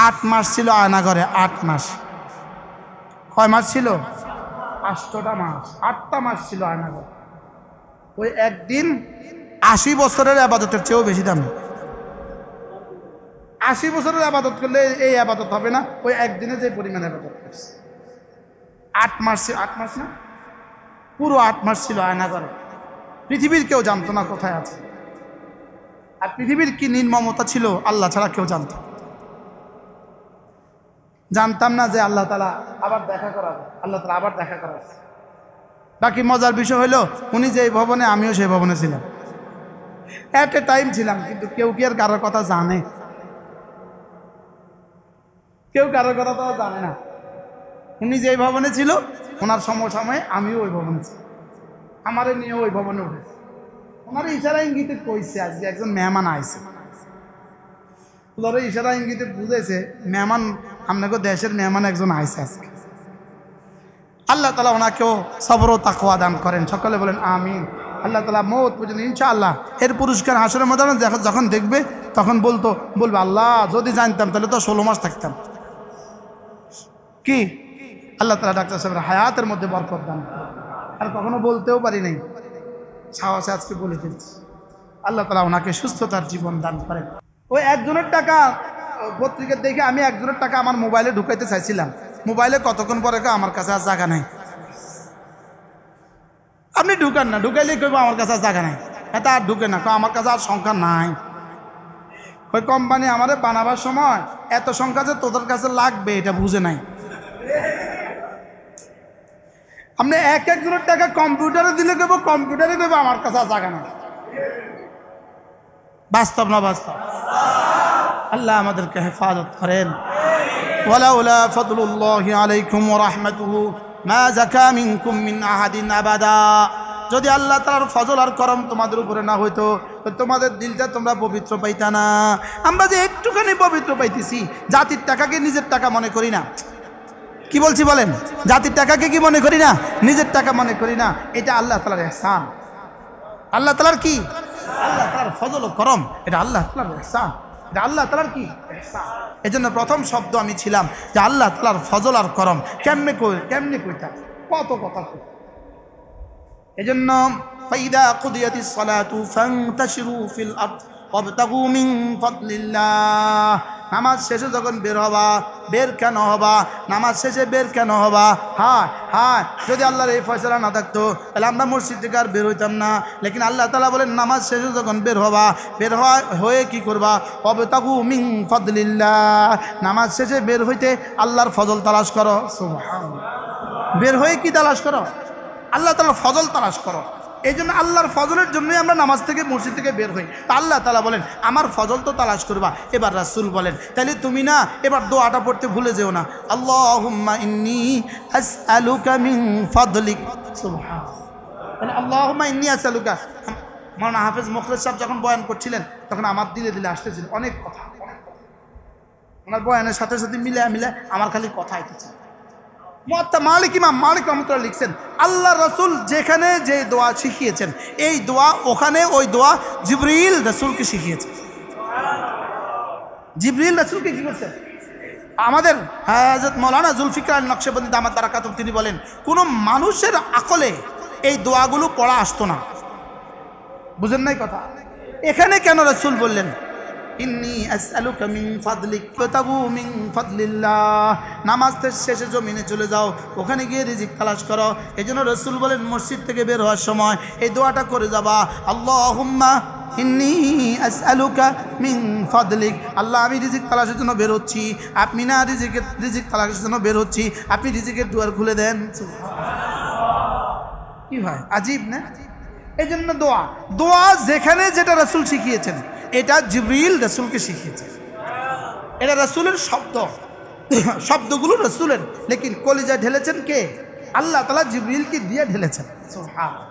8 মাস ছিল আয়নাঘরে, 8 মাস। কয় মাস ছিল? 8টা মাস, 8টা মাস ছিল আয়নাঘরে। ওই একদিন 80 বছরের আবাদতের চেয়েও বেশি দামি। 80 বছরের আবাদত করলে এই আবাদত হবে না, ওই একদিনে যে পরিমাণ আবাদত করছে। 8 মাস, 8 মাস না, পুরো 8 মাস ছিল আয়নাঘরে। পৃথিবীর কেউ জানতো না কোথায় আছে। আর পৃথিবীর কি নির্মমতা ছিল আল্লাহ ছাড়া কেউ জানত। জানতাম না যে আল্লাহ তাআলা আবার দেখা করাবে, আল্লাহ তাআলা আবার দেখা করাবে। বাকি মজার বিষয় হলো, উনি যে ভবনে, আমিও সেই ভবনে ছিলাম, এট এ টাইম ছিলাম। কিন্তু কেউ কি আর কারোর কথা জানে? কেউ কারোর কথা তো জানে না। উনি যে ভবনে ছিল, ওনার সমসাময়ে আমিও ওই ভবনে ছিলাম, আমারে নিয়ে ওই ভবনে উঠেছে। ওনার ইশারা ইঙ্গিতে কইছে আজকে একজন মেহমান আইছে। ওনার ইশারা ইঙ্গিতে বুঝেছে মেহমান, আপনাকে দেশের মেহমান একজন আইছে আজকে। আল্লাহ তাআলা ওনাকেও সবর ও তাকওয়া দান করেন, সকলে বলেন আমিন। আল্লাহ তাআলা মওত পর্যন্ত ইনশাআল্লাহ এর পুরস্কার হাসরের ময়দানে যখন দেখবে, তখন বলবে আল্লাহ যদি জানতাম তাহলে তো 16 মাস থাকতাম। কি আল্লাহ তাআলা ডাক্তার সাহেবের হায়াতের মধ্যে বরকত দান করেন। আর কখনো বলতেও পারি নাই, সাহসে আজকে বলে ফেলছি। আল্লাহ তাআলা ওনাকে সুস্থতার জীবন দান করেন। ওই একজনের টাকা পত্রিকা দেখে আমি একজনের টাকা আমার মোবাইলে ঢুকাইতে চাইছিলাম। মোবাইলে কতক্ষণ পরে আমার কাছে আর জায়গা নাই। আপনি ঢুকান না, ঢুকাইলে কইব আমার কাছে আর জায়গা নাই, এটা আর ঢুকে না, আমার কাছে আর সংখ্যা নাই। ওই কোম্পানি আমাদের বানাবার সময় এত সংখ্যা যে তোদের কাছে লাগবে এটা বুঝে নাই। আপনি একজনের টাকা কম্পিউটারে দিলে কইব, কম্পিউটারে কইব আমার কাছে আর জায়গা নাই। বাস্তব না বাস্তব? আল্লাহ আমাদেরকে হেফাজত করেন। ওয়ালাউলা ফাদলুল্লাহি আলাইকুম ওয়া রাহমাতুহু মা যাকা মিনকুম মিন আহাদিন আবাদা। যদি আল্লাহ তাআলার ফজল আর করম তোমাদের উপরে না হইতো, তো তোমাদের দিলটা তোমরা পবিত্র পাইতা না। আমরা যে একটুখানি পবিত্র পাইতেছি, জাতির টাকাকে নিজের টাকা মনে করি না। কি বলছি বলেন? জাতির টাকাকে কি মনে করি না, নিজের টাকা মনে করি না। এটা আল্লাহ তাআলার ইহসান। আল্লাহ তাআলার কি? আল্লাহ তাআলার ফজল ও করম, এটা আল্লাহ তাআলার ইহসান, এটা আল্লাহ তাআলার কি? ইহসান। এজন্য প্রথম শব্দ আমি ছিলাম যে আল্লাহ তাআলার ফজল আর করম কেমনে কইতা, কত কথা কই। এজন্য ফাইদা কুদিয়াতিস সালাতু ফান্তাশিরু ফিল আরদ ওয়াবতাগু মিন ফাদলিল্লাহ। নামাজ শেষে যখন বের হবা, বের কেন হবা? নামাজ শেষে বের কেন হবা? হ্যাঁ, যদি আল্লাহর এই ফয়সালা না থাকতো তাহলে আমরা মসজিদ থেকে আর বের হইতাম না। লেকিন আল্লাহ তাআলা বলেন নামাজ শেষে যখন বের হবা, বের হয়ে কি করবা? ওয়াবতাগু মিন ফাদলিল্লাহ। নামাজ শেষে বের হইতে আল্লাহর ফজল তালাশ করো। সুবহানাল্লাহ। বের হয়ে কি তালাশ করো? আল্লাহ তাআলার ফজল তালাশ করো। এই জন্য আল্লাহর ফজলের জন্যই আমরা নামাজ থেকে, মসজিদ থেকে বের হই। তা আল্লাহ তাআলা বলেন আমার ফজল তো তালাশ করবা। এবার রাসূল বলেন তাহলে তুমি না এবার দোয়াটা পড়তে ভুলে যেও না, আল্লাহুম্মা ইন্নী আসআলুকা মিন ফাদলিক। সুবহানাল্লাহ। আল্লাহুম্মা ইন্নী আসআলুকা। মাওলানা হাফেজ মুখলেস সাহেব যখন বয়ান করছিলেন তখন আমার দিলে আসতেছিল অনেক কথা। ওনার বয়ানের সাথে সাথে মিলে আমার খালি কথা আইতেছে। মুয়াত্তা মালিক, ইমাম মালিক রহমাতুল্লাহ লিখছেন আল্লাহ রাসূল যেখানে যে দোয়া শিখিয়েছেন, এই দোয়া ওখানে ওই দোয়া জিবরিল রাসূলকে শিখিয়েছেন। জিবরিল রাসূলকে কি করছেন? আমাদের হযরত মাওলানা জুলফিকার আলী নকশবন্দি দামাত বারাকাতুহু তিনি বলেন কোনো মানুষের আকলে এই দোয়াগুলো পড়া আসতো না। বুঝেন নাই কথা? এখানে কেন রাসূল বললেন ইন্নী আসআলুকা মিন ফাদলিক ওয়াবতাগু মিন ফাদলিল্লাহ? নামাজ শেষে জমিনে চলে যাও, ওখানে গিয়ে রিজিক তালাশ করো। এজন্য রাসূল বলেন মসজিদ থেকে বের হওয়ার সময় এই দোয়াটা করে যাবা, আল্লাহুম্মা ইন্নী আসআলুকা মিন ফাদলিক। আল্লাহ আমি রিজিক তালাশের জন্য বের হচ্ছি, আপনি না রিজিক তালাশের জন্য বের হচ্ছি, আপনি রিজিকের দুয়ার খুলে দেন। কি ভাই আজীব না? এই জন্য দোয়া যেখানে যেটা রাসূল শিখিয়েছেন এটা জিবরিল রাসূলকে শিখিয়েছে। এটা রাসূলের শব্দগুলো রাসূলের, লেকিন কলিজা ঢেলেছেন কে? আল্লাহ তাআলা জিবরিলকে দিয়ে ঢেলেছেন। সুবহানাল্লাহ।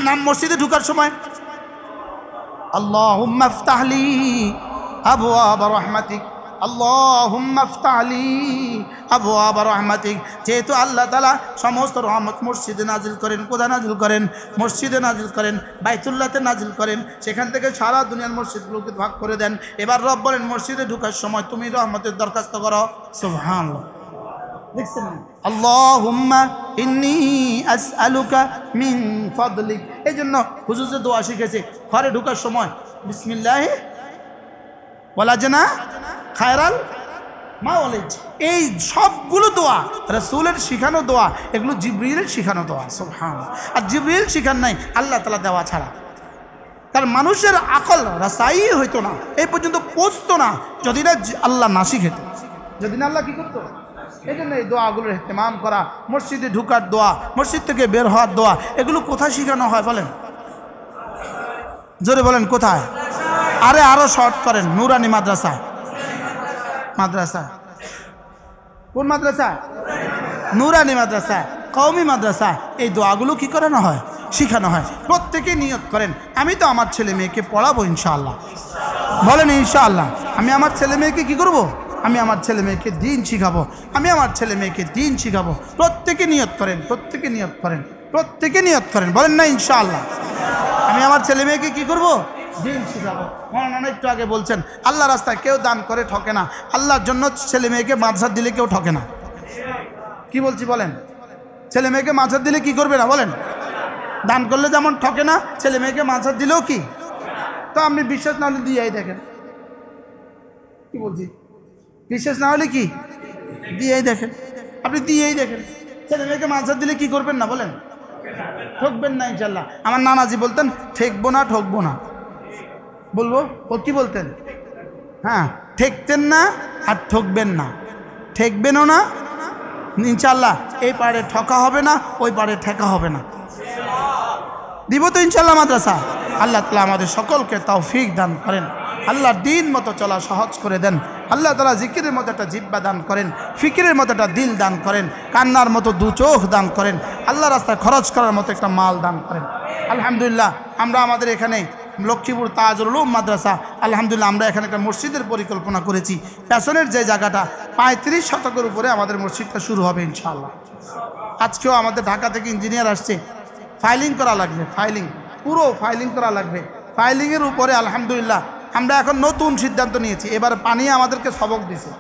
নাম মসজিদে ঢোকার সময় আল্লাহুম্মা ইফতাহলি আবওয়াব রাহমাতিক আল্লাহুম্মা ইফতাহ লি আবওয়াব রাহমাতিক। যেহেতু আল্লাহ তাআলা সমস্ত রহমত মসজিদে নাজিল করেন, কোথায় নাজিল করেন? মসজিদে নাজিল করেন, বাইতুল্লাহতে নাজিল করেন, সেখান থেকে সারা দুনিয়ার মসজিদগুলোকে ভাগ করে দেন। এবার রব বলেন মসজিদে ঢোকার সময় তুমি রহমতের দরখাস্ত করো। সুবহানাল্লাহ। দেখছেন, আল্লাহুম্মা ইন্নী আসআলুকা মিন ফাদলিক। এই জন্য হুজুর যে দোয়া শিখেছে ঘরে ঢোকার সময় বিসমিল্লাহ ওয়ালা জানা খায়রাল মাওয়ালিজ, এই সবগুলো দোয়া রাসূলের শিখানো দোয়া, এগুলো জিবরিলের শিখানো দোয়া। সুবহানাল্লাহ। আর জিবরিল শিখান নাই আল্লাহ তাআলা দেওয়া ছাড়া। তার মানুষের আকল রাসাই হইতো না, এই পর্যন্ত পৌঁছতো না যদি না আল্লাহ না শিখেত, যদি না আল্লাহ কি করতো। এই জন্য এই দোয়াগুলোর ইহতিমাম করা, মসজিদে ঢুকার দোয়া, মসজিদ থেকে বের হওয়ার দোয়া, এগুলো কোথায় শিখানো হয় বলেন? জোরে বলেন কোথায়? আরে আরো শর্ট করেন, নুরানি মাদ্রাসা। মাদ্রাসা কোন মাদ্রাসা? নুরানি মাদ্রাসা, কওমি মাদ্রাসা। এই দোয়াগুলো কি করানো হয়? শিখানো হয়। প্রত্যেকে নিয়ত করেন আমি তো আমার ছেলে মেয়েকে পড়াবো ইনশাআল্লাহ। বলেন ইনশাআল্লাহ। আমি আমার ছেলে মেয়েকে কি করব? আমি আমার ছেলে মেয়েকে দিন শিখাবো, আমি আমার ছেলে মেয়েকে দিন শিখাবো। প্রত্যেকে নিয়ত করেন, প্রত্যেকে নিয়ত করেন, প্রত্যেকে নিয়ত করেন, বলেন না ইনশাআল্লাহ। আমি আমার ছেলে মেয়েকে কি করব? দিন শিখাবো। মৌলানা একটু আগে বলছেন আল্লাহ রাস্তায় কেউ দান করে ঠকে না, আল্লাহর জন্য ছেলে মেয়েকে মাদ্রাসা দিলে কেউ ঠকে না। কি বলছি বলেন? ছেলে মেয়েকে মাদ্রাসা দিলে কি করবে না বলেন? দান করলে যেমন ঠকে না, ছেলে মেয়েকে মাদ্রাসা দিলেও কি। তো আপনি বিশ্বাস না হলে দিয়েই দেখেন। কি বলছি? বিশ্বাস না হলে কি দিয়েই দেখেন, আপনি দিয়েই দেখেন। ছেলে মেয়েকে মাদ্রাসা দিলে কি করবেন না বলেন? ঠকবেন না ইনশাল্লাহ। আমার নানাজি বলতেন ঠেকবো না, ঠকবো না। বলবো ও কি বলতেন? হ্যাঁ, ঠেকতেন না আর ঠকবেন না, ঠেকবেনও না ইনশাল্লাহ। এই পারে ঠকা হবে না, ওই পারে ঠেকা হবে না। দিব তো ইনশাল্লাহ মাদ্রাসা। আল্লাহ তাআলা আমাদের সকলকে তৌফিক দান করেন, আল্লাহর দিন মতো চলা সহজ করে দেন। আল্লাহ তাআলা জিকিরের মতো একটা জিহ্বা দান করেন, ফিকিরের মতো একটা দিল দান করেন, কান্নার মতো দু চোখ দান করেন, আল্লাহ রাস্তায় খরচ করার মতো একটা মাল দান করেন। আলহামদুলিল্লাহ আমরা আমাদের এখানে লক্ষ্মীপুর তাজুল উলুম মাদ্রাসা, আলহামদুলিল্লাহ আমরা এখানে একটা মসজিদের পরিকল্পনা করেছি। পেছনের যে জায়গাটা 35 শতকের উপরে আমাদের মসজিদটা শুরু হবে ইনশাআল্লাহ। আজকেও আমাদের ঢাকা থেকে ইঞ্জিনিয়ার আসছে, ফাইলিং করা লাগবে, ফাইলিং, পুরো ফাইলিং করা লাগবে। ফাইলিংয়ের উপরে আলহামদুলিল্লাহ আমরা এখন নতুন সিদ্ধান্ত নিয়েছি। এবার পানি আমাদেরকে সবক দিছে।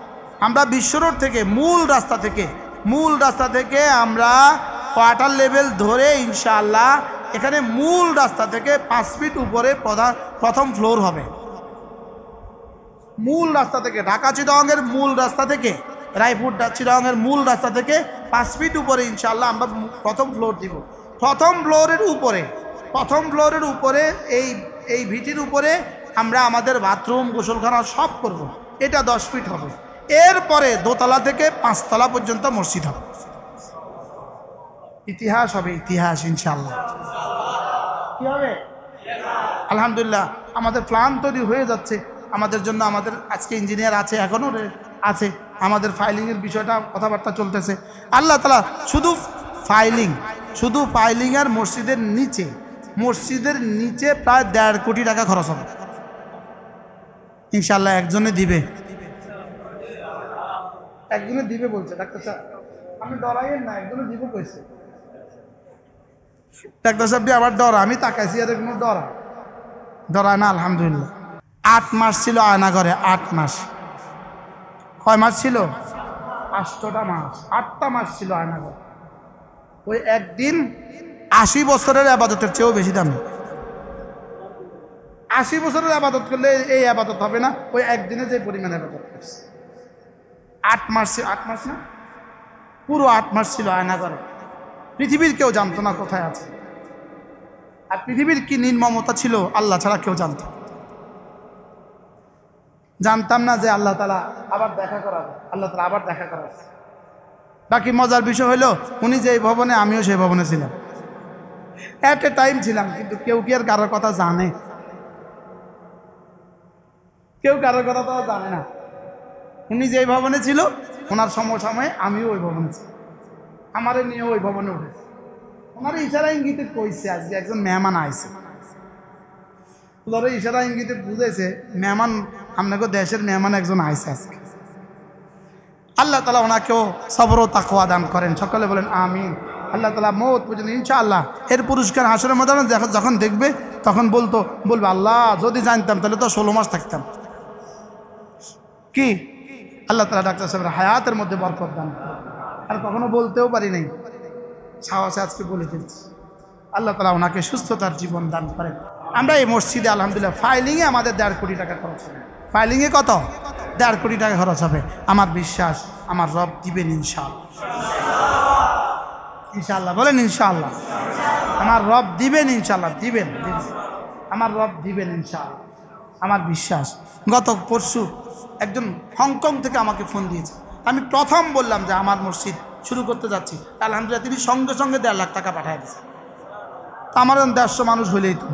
আমরা বিশ্ব রোড থেকে মূল রাস্তা থেকে আমরা কোয়ার্টার লেভেল ধরে ইনশাআল্লাহ এখানে মূল রাস্তা থেকে 5 ফিট উপরে প্রথম ফ্লোর হবে। মূল রাস্তা থেকে ঢাকা চিটাগংয়ের মূল রাস্তা থেকে, রায়পুর চিটাগংয়ের মূল রাস্তা থেকে 5 ফিট উপরে ইনশাআল্লাহ আমরা প্রথম ফ্লোর দিব। প্রথম ফ্লোরের উপরে এই ভিটির উপরে আমরা আমাদের বাথরুম গোসলখানা সব করব। এটা 10 ফিট হবে। এরপরে দোতলা থেকে 5 তলা পর্যন্ত মসজিদ হবে। ইতিহাস হবে, ইতিহাস ইনশাআল্লাহ। কি হবে? আলহামদুলিল্লাহ আমাদের প্ল্যান তৈরি হয়ে যাচ্ছে আমাদের জন্য। আমাদের আজকে ইঞ্জিনিয়ার আছে, এখনও আছে, আমাদের ফাইলিংয়ের বিষয়টা কথাবার্তা চলতেছে। আল্লাহ তাআলা শুধু ফাইলিং আর মসজিদের নিচে প্রায় 1.5 কোটি টাকা খরচ হবে ইনশাআল্লাহ। একজনে দিবে বলছে ডাক্তার সাহেব, আমি ডরাইয়েন না, একজনে দিব কইছে ডাক্তার সাহেব। আবার ডরা, আমি তাকাইছি আর কোনো ডরা না। আলহামদুলিল্লাহ 8 মাস ছিল আয়না ঘরে, 8 মাস। কয় মাস ছিল? 8টা মাস, 8টা মাস ছিল আয়না ঘরে। ওই একদিন 80 বছরের আবাদতের চেয়েও বেশি দামি। 80 বছরের আবাদত করলে এই আবাদত হবে না, ওই একদিনে যে পরিমাণ আবাদত করছে। 8 মাস না, পুরো 8 মাস ছিল আয়না ঘরে। পৃথিবীর কেউ জানতো না কোথায় আছে। আর পৃথিবীর কি নির্মমতা ছিল আল্লাহ ছাড়া কেউ জানতাম না যে আল্লাহ তাআলা আবার দেখা করাবে। আল্লাহ তাআলা আবার দেখা করাবে। বাকি মজার বিষয় হলো উনি যে ভবনে, আমিও সেই ভবনে ছিলাম, এট এ টাইম ছিলাম। কিন্তু কেউ কি আর কারোর কথা জানে? কেউ কারোর কথা তো জানে না। উনি যে ভবনে ছিল ওনার সময়ে আমিও ওই ভবনে ছিলাম, আমারে নিয়ে ওই ভবনে উঠেছে। ওনার ইশারা ইঙ্গিতে কইছে আজকে একজন মেহমান আইছে, ওনার ইশারা ইঙ্গিতে বুঝেছে মেহমান, আপনাকে দেশের মেহমান একজন আইছে আজকে। আল্লাহ তাআলা ওনাকেও সবর ও তাকওয়া দান করেন। সকলে বলেন আমিন। আল্লাহ তাআলা মওত পর্যন্ত ইনশাআল্লাহ এর পুরস্কার হাসরের ময়দানে যখন দেখবে তখন বলবে আল্লাহ যদি জানতাম তাহলে তো 16 মাস থাকতাম। কি আল্লাহ তাআলা ডাক্তার সাহেবের হায়াতের মধ্যে বরকত দান করেন। আর কখনো বলতেও পারি নাই, সাহসে আজকে বলে ফেলছি। আল্লাহ তাআলা ওনাকে সুস্থতার জীবন দান করেন। আমরা এই মসজিদে আলহামদুলিল্লাহ ফাইলিংয়ে আমাদের 1.5 কোটি টাকা খরচ হবে। ফাইলিংয়ে কত? 1.5 কোটি টাকা খরচ হবে। আমার বিশ্বাস আমার রব দিবেন ইনশাআল্লাহ। ইনশাআল্লাহ বলেন ইনশাআল্লাহ। আমার রব দিবেন ইনশাআল্লাহ, দিবেন। আমার রব দিবেন ইনশাআল্লাহ, আমার বিশ্বাস। গত পরশু একজন হংকং থেকে আমাকে ফোন দিয়েছে। আমি প্রথম বললাম যে আমার মসজিদ শুরু করতে যাচ্ছি, আলহামদুলিল্লাহ তিনি সঙ্গে সঙ্গে 1.5 লাখ টাকা পাঠিয়ে দিয়েছেন। আমার 150 মানুষ হইলেই তো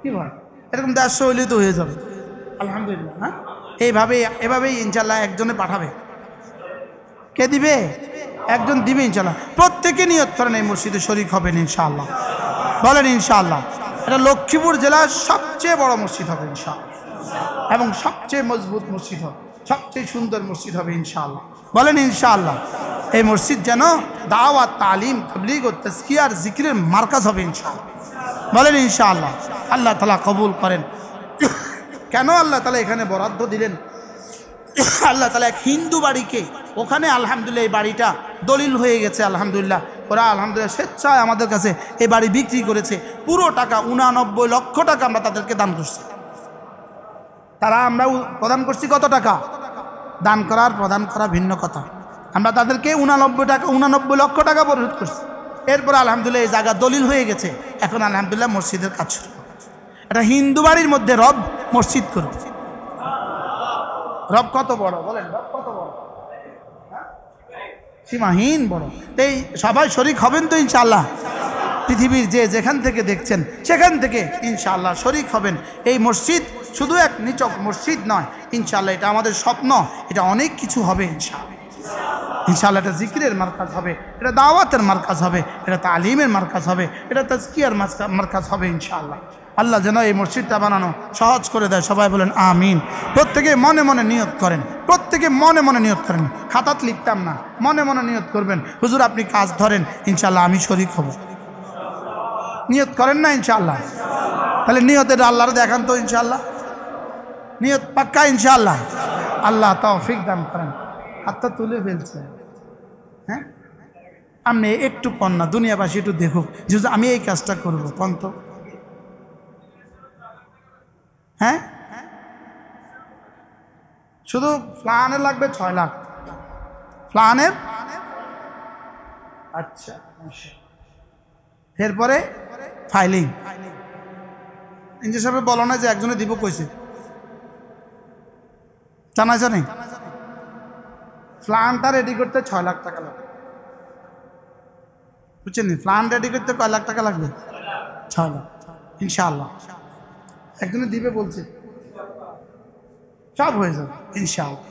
কি হয়, এরকম 150 হইলেই তো হয়ে যাবে আলহামদুলিল্লাহ। হ্যাঁ, এভাবেই ইনশাআল্লাহ একজনে পাঠাবে। কে দিবে? একজন দিবে ইনশাআল্লাহ। প্রত্যেকে নিয়ত করেন এই মসজিদে শরীক হবেন ইনশাআল্লাহ। বলেন ইনশাআল্লাহ। এটা লক্ষ্মীপুর জেলার সবচেয়ে বড় মসজিদ হবে ইনশাআল্লাহ, এবং সবচেয়ে মজবুত মসজিদ হবে, সবচেয়ে সুন্দর মসজিদ হবে ইনশাআল্লাহ। বলেন ইনশাআল্লাহ। এই মসজিদ যেন দাওয়াত, তালিম, তাবলীগ ও তাজকিয়ার জিকিরের মার্কাজ হবে ইনশাআল্লাহ। বলেন ইনশাআল্লাহ। আল্লাহ তাআলা কবুল করেন। কেন আল্লাহ তাআলা এখানে বরাদ্দ দিলেন? আল্লাহ তাআলা এক হিন্দু বাড়িকে ওখানে আলহামদুলিল্লাহ এই বাড়িটা দলিল হয়ে গেছে আলহামদুলিল্লাহ। ওরা আলহামদুলিল্লাহ স্বেচ্ছায় আমাদের কাছে এই বাড়ি বিক্রি করেছে। পুরো টাকা 89 লক্ষ টাকা আমরা তাদেরকে দান করছি। আমরা প্রদান করছি কত টাকা? দান করার প্রদান করা ভিন্ন কথা। আমরা তাদেরকে 89 লক্ষ টাকা পরিশোধ করছি। এরপর আলহামদুলিল্লাহ এই জায়গা দলিল হয়ে গেছে। এখন আলহামদুলিল্লাহ মসজিদের কাজ শুরু। এটা হিন্দু বাড়ির মধ্যে রব মসজিদ করবে। রব কত বড় বলেন, রব কত বড়, সীমাহীন বড়। এই সবাই শরীক হবেন তো ইনশাআল্লাহ। পৃথিবীর যেখান থেকে দেখছেন সেখান থেকে ইনশাআল্লাহ শরীক হবেন। এই মসজিদ শুধু এক নিচক মসজিদ নয় ইনশাআল্লাহ, এটা আমাদের স্বপ্ন। এটা অনেক কিছু হবে ইনশাআল্লাহ। ইনশাআল্লাহ এটা জিকিরের মার্কাজ হবে, এটা দাওয়াতের মার্কাজ হবে, এটা তালিমের মার্কাজ হবে, এটা তাজকিয়ার মার্কাজ হবে ইনশাআল্লাহ। আল্লাহ যেন এই মসজিদটা বানানো সহজ করে দেয়। সবাই বলেন আমিন। প্রত্যেকে মনে মনে নিয়ত করেন, প্রত্যেকে মনে মনে নিয়ত করেন। খাতাত লিখতাম না, মনে মনে নিয়ত করবেন। হুজুর আপনি কাজ ধরেন, ইনশাআল্লাহ আমি শরীক হব। নিয়ত করেন না ইনশাআল্লাহ? তাহলে নিয়তের আল্লাহর দেখান তো ইনশাআল্লাহ। নিয়ত পাক্কা ইনশাআল্লাহ। আল্লাহ তৌফিক দান করেন। হাতটা তুলে ফেলছে। হ্যাঁ, আপনি একটু কন না, দুনিয়াবাসী একটু দেখুক যে আমি এই কাজটা করবো কন তো। হ্যাঁ, শুধু প্ল্যানের লাগবে 6 লাখ। প্ল্যানের আচ্ছা, এরপরে ফাইলিং। ইঞ্জিনিয়ার সাহেব বলো না যে একজনে দিব কইছে, জানাই প্ল্যানটা রেডি করতে 6 লাখ টাকা লাগবে। বুঝছেন? প্ল্যান রেডি করতে কয় লাখ টাকা লাগবে? 6 লাখ ইনশাআল্লাহ। একজনে দিবে বলছে, সব হয়ে যাবে ইনশাআল্লাহ।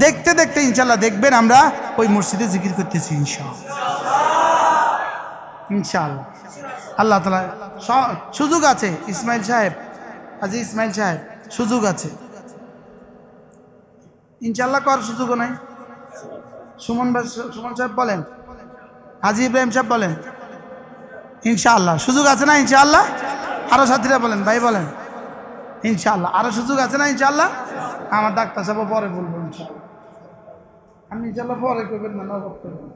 দেখতে দেখতে ইনশাআল্লাহ দেখবেন আমরা ওই মসজিদে জিকির করতেছি ইনশাআল্লাহ। ইনশাআল্লাহ আল্লাহ তাআলা সুযোগ আছে। ইসমাইল সাহেব, আজি ইসমাইল সাহেব সুযোগ আছে ইনশাআল্লাহ। কর সুযোগও নাই। সুমন সাহেব বলেন, হাজি ইব্রাহিম সাহেব বলেন, ইনশাআল্লাহ সুযোগ আছে না ইনশাআল্লাহ? আরো সাথীরা বলেন, ভাই বলেন ইনশাআল্লাহ আরো সুযোগ আছে না ইনশাআল্লাহ? আমার ডাক্তার সাহেব পরে বলবো ইনশাআল্লাহ। আমি ইনশাআল্লাহ পরে করবেন না, নগদ করবেন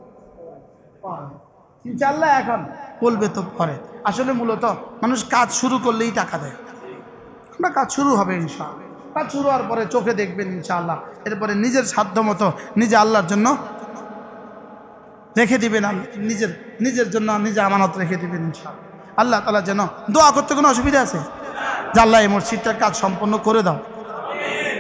ইনশাআল্লাহ। এখন বলবে তো পরে। আসলে মূলত মানুষ কাজ শুরু করলেই টাকা দেয়। আমরা কাজ শুরু হবে ইনশাআল্লাহ। কাজ শুরু হওয়ার পরে চোখে দেখবেন ইনশাআল্লাহ। এরপরে নিজের সাধ্য মতো নিজে আল্লাহর জন্য রেখে দিবেন, নিজের জন্য নিজে আমানত রেখে দিবেন ইনশাআল্লাহ। আল্লাহ তাআলা যেন দোয়া করতে কোনো অসুবিধা আছে যে আল্লাহ এই মসজিদটার কাজ সম্পন্ন করে দাও।